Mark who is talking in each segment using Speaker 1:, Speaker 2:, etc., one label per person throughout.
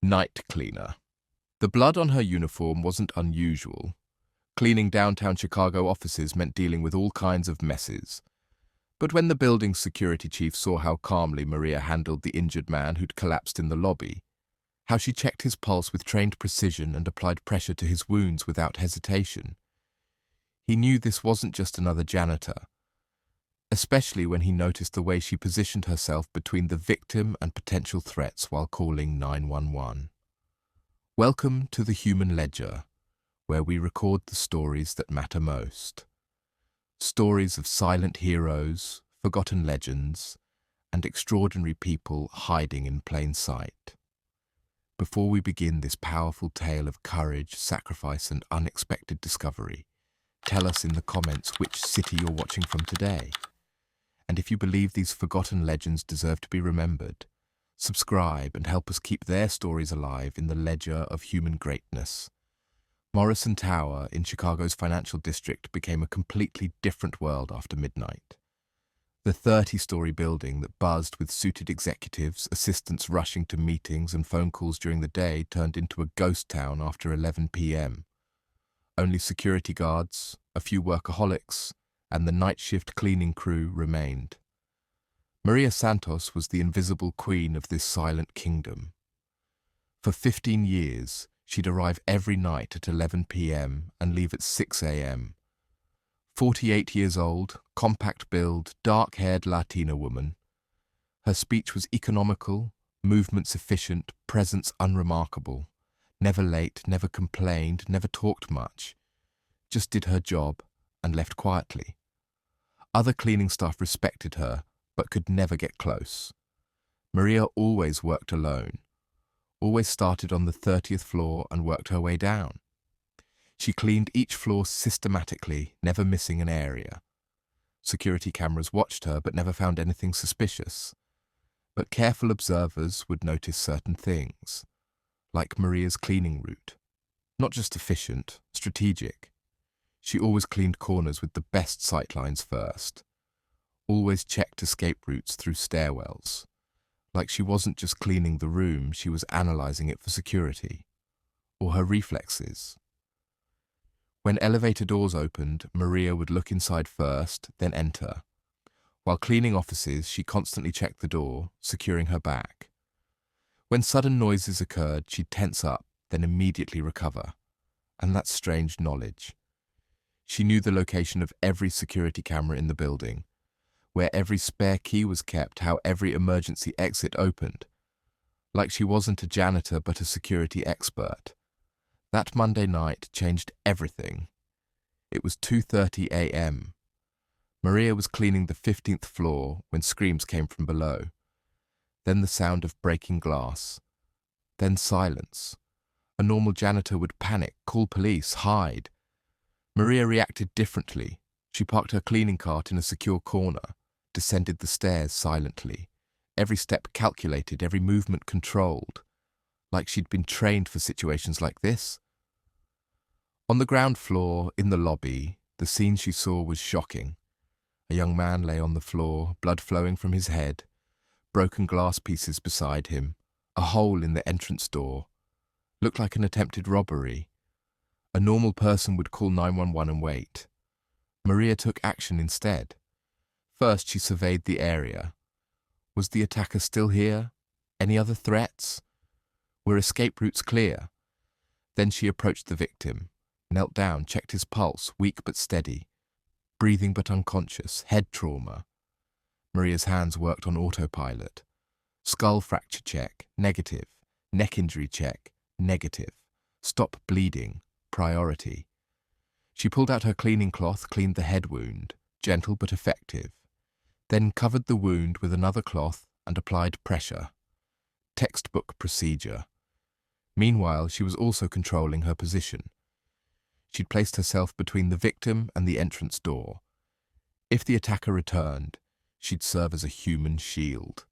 Speaker 1: Night cleaner. The blood on her uniform wasn't unusual. Cleaning downtown Chicago offices meant dealing with all kinds of messes. But when the building's security chief saw how calmly Maria handled the injured man who'd collapsed in the lobby, how she checked his pulse with trained precision and applied pressure to his wounds without hesitation, he knew this wasn't just another janitor, especially when he noticed the way she positioned herself between the victim and potential threats while calling 911. Welcome to the Human Ledger, where we record the stories that matter most. Stories of silent heroes, forgotten legends, and extraordinary people hiding in plain sight. Before we begin this powerful tale of courage, sacrifice, and unexpected discovery, tell us in the comments which city you're watching from today. And if you believe these forgotten legends deserve to be remembered, subscribe and help us keep their stories alive in the ledger of human greatness. Morrison Tower in Chicago's financial district became a completely different world after midnight. The 30-story building that buzzed with suited executives, assistants rushing to meetings and phone calls during the day turned into a ghost town after 11 p.m. Only security guards, a few workaholics, and the night shift cleaning crew remained. Maria Santos was the invisible queen of this silent kingdom. For 15 years, she'd arrive every night at 11 p.m. and leave at 6 a.m. 48 years old, compact build, dark-haired Latina woman. Her speech was economical, movements efficient, presence unremarkable. Never late, never complained, never talked much. Just did her job and left quietly. Other cleaning staff respected her, but could never get close. Maria always worked alone, always started on the 30th floor and worked her way down. She cleaned each floor systematically, never missing an area. Security cameras watched her but never found anything suspicious. But careful observers would notice certain things, like Maria's cleaning route. Not just efficient, strategic. She always cleaned corners with the best sightlines first. Always checked escape routes through stairwells. Like she wasn't just cleaning the room, she was analyzing it for security. Or her reflexes. When elevator doors opened, Maria would look inside first, then enter. While cleaning offices, she constantly checked the door, securing her back. When sudden noises occurred, she'd tense up, then immediately recover. And that's strange knowledge. She knew the location of every security camera in the building, where every spare key was kept, how every emergency exit opened. Like she wasn't a janitor but a security expert. That Monday night changed everything. It was 2:30 a.m. Maria was cleaning the 15th floor when screams came from below. Then the sound of breaking glass. Then silence. A normal janitor would panic, call police, hide. Maria reacted differently. She parked her cleaning cart in a secure corner, descended the stairs silently, every step calculated, every movement controlled, like she'd been trained for situations like this. On the ground floor, in the lobby, the scene she saw was shocking. A young man lay on the floor, blood flowing from his head, broken glass pieces beside him, a hole in the entrance door. Looked like an attempted robbery. A normal person would call 911 and wait. Maria took action instead. First, she surveyed the area. Was the attacker still here? Any other threats? Were escape routes clear? Then she approached the victim, knelt down, checked his pulse, weak but steady, breathing but unconscious, head trauma. Maria's hands worked on autopilot. Skull fracture check, negative. Neck injury check, negative. Stop bleeding, priority. She pulled out her cleaning cloth, cleaned the head wound, gentle but effective. Then covered the wound with another cloth and applied pressure. Textbook procedure. Meanwhile, she was also controlling her position. She'd placed herself between the victim and the entrance door. If the attacker returned, she'd serve as a human shield.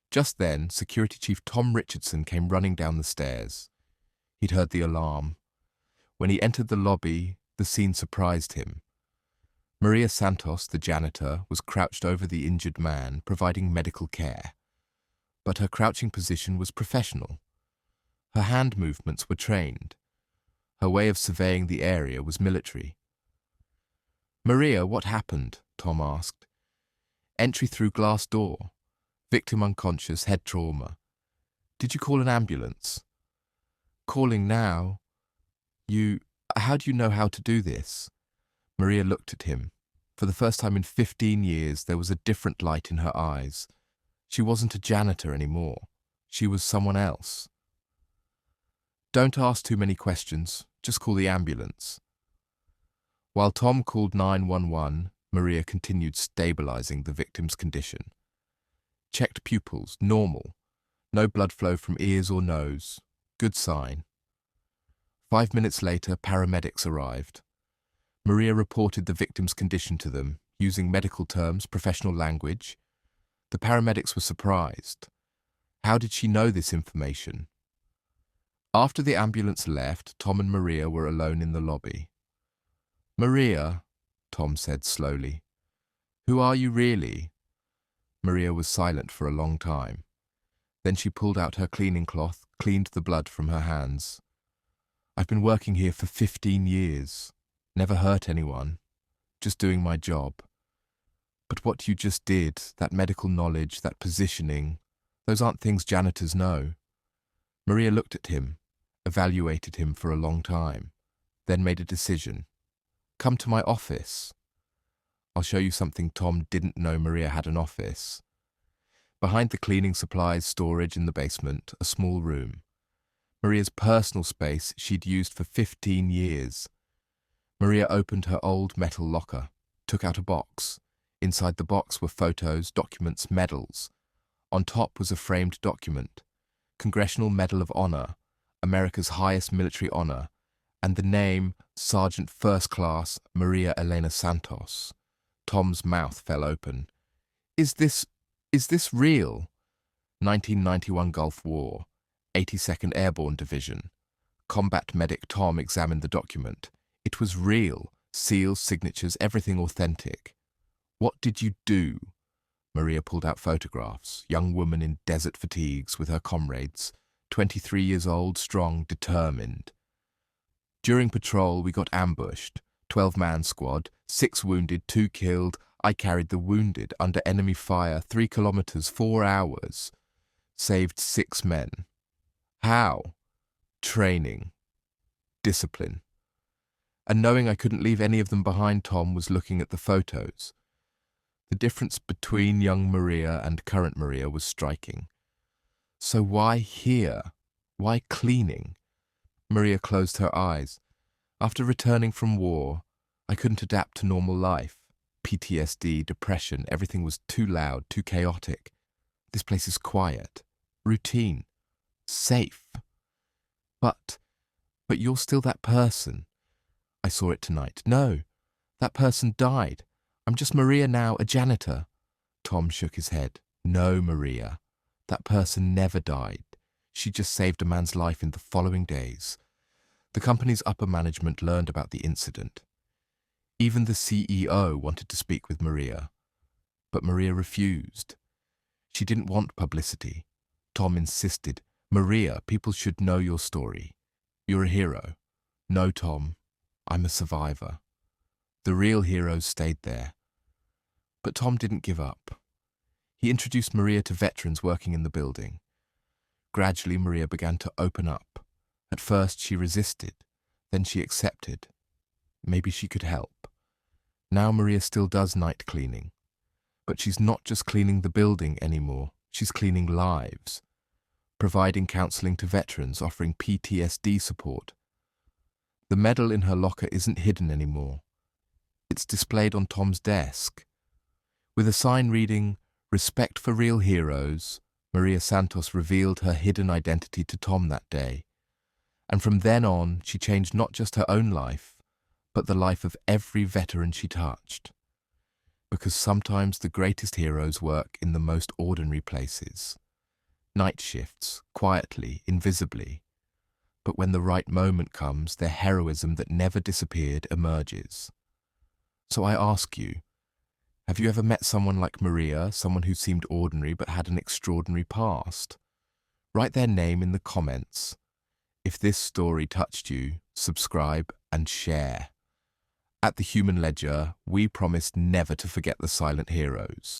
Speaker 1: Just then, Security Chief Tom Richardson came running down the stairs. He'd heard the alarm. When he entered the lobby, the scene surprised him. Maria Santos, the janitor, was crouched over the injured man, providing medical care. But her crouching position was professional. Her hand movements were trained. Her way of surveying the area was military. "Maria, what happened?" Tom asked. "Entry through glass door. Victim unconscious, head trauma. Did you call an ambulance?" "Calling now. How do you know how to do this?" Maria looked at him. For the first time in 15 years, there was a different light in her eyes. She wasn't a janitor anymore. She was someone else. "Don't ask too many questions. Just call the ambulance." While Tom called 911, Maria continued stabilizing the victim's condition. Checked pupils, normal. No blood flow from ears or nose. Good sign. 5 minutes later, paramedics arrived. Maria reported the victim's condition to them, using medical terms, professional language. The paramedics were surprised. How did she know this information? After the ambulance left, Tom and Maria were alone in the lobby. "Maria," Tom said slowly, "who are you really?" Maria was silent for a long time. Then she pulled out her cleaning cloth, cleaned the blood from her hands. "I've been working here for 15 years. Never hurt anyone. Just doing my job. But what you just did, that medical knowledge, that positioning, those aren't things janitors know." Maria looked at him, evaluated him for a long time, then made a decision. "Come to my office." I'll show you something Tom didn't know Maria had an office. Behind the cleaning supplies storage in the basement, a small room. Maria's personal space she'd used for 15 years. Maria opened her old metal locker, took out a box. Inside the box were photos, documents, medals. On top was a framed document, Congressional Medal of Honor, America's highest military honor, and the name Sergeant First Class Maria Elena Santos. Tom's mouth fell open. Is this real?" 1991 Gulf War, 82nd Airborne Division. Combat medic Tom examined the document. It was real. Seals, signatures, everything authentic. "What did you do?" Maria pulled out photographs. Young woman in desert fatigues with her comrades. 23 years old, strong, determined. "During patrol, we got ambushed. 12-man squad, 6 wounded, 2 killed. I carried the wounded under enemy fire 3 kilometers, 4 hours. Saved 6 men. How? Training. Discipline. And knowing I couldn't leave any of them behind, Tom was looking at the photos. The difference between young Maria and current Maria was striking. So why here? Why cleaning? Maria closed her eyes. After returning from war, I couldn't adapt to normal life. PTSD, depression, everything was too loud, too chaotic. This place is quiet, routine, safe. But you're still that person. I saw it tonight. No, that person died. I'm just Maria now, a janitor. Tom shook his head. No, Maria. That person never died. She just saved a man's life in the following days. The company's upper management learned about the incident. Even the CEO wanted to speak with Maria, but Maria refused. She didn't want publicity. Tom insisted, Maria, people should know your story. You're a hero. No, Tom, I'm a survivor. The real heroes stayed there. But Tom didn't give up. He introduced Maria to veterans working in the building. Gradually, Maria began to open up. At first, she resisted. Then she accepted. Maybe she could help. Now Maria still does night cleaning. But she's not just cleaning the building anymore. She's cleaning lives. Providing counseling to veterans, offering PTSD support. The medal in her locker isn't hidden anymore. It's displayed on Tom's desk. With a sign reading, Respect for Real Heroes, Maria Santos revealed her hidden identity to Tom that day. And from then on, she changed not just her own life, but the life of every veteran she touched. Because sometimes the greatest heroes work in the most ordinary places. Night shifts, quietly, invisibly. But when the right moment comes, their heroism that never disappeared emerges. So I ask you, have you ever met someone like Maria, someone who seemed ordinary but had an extraordinary past? Write their name in the comments. If this story touched you, subscribe and share. At the Human Ledger, we promise never to forget the silent heroes.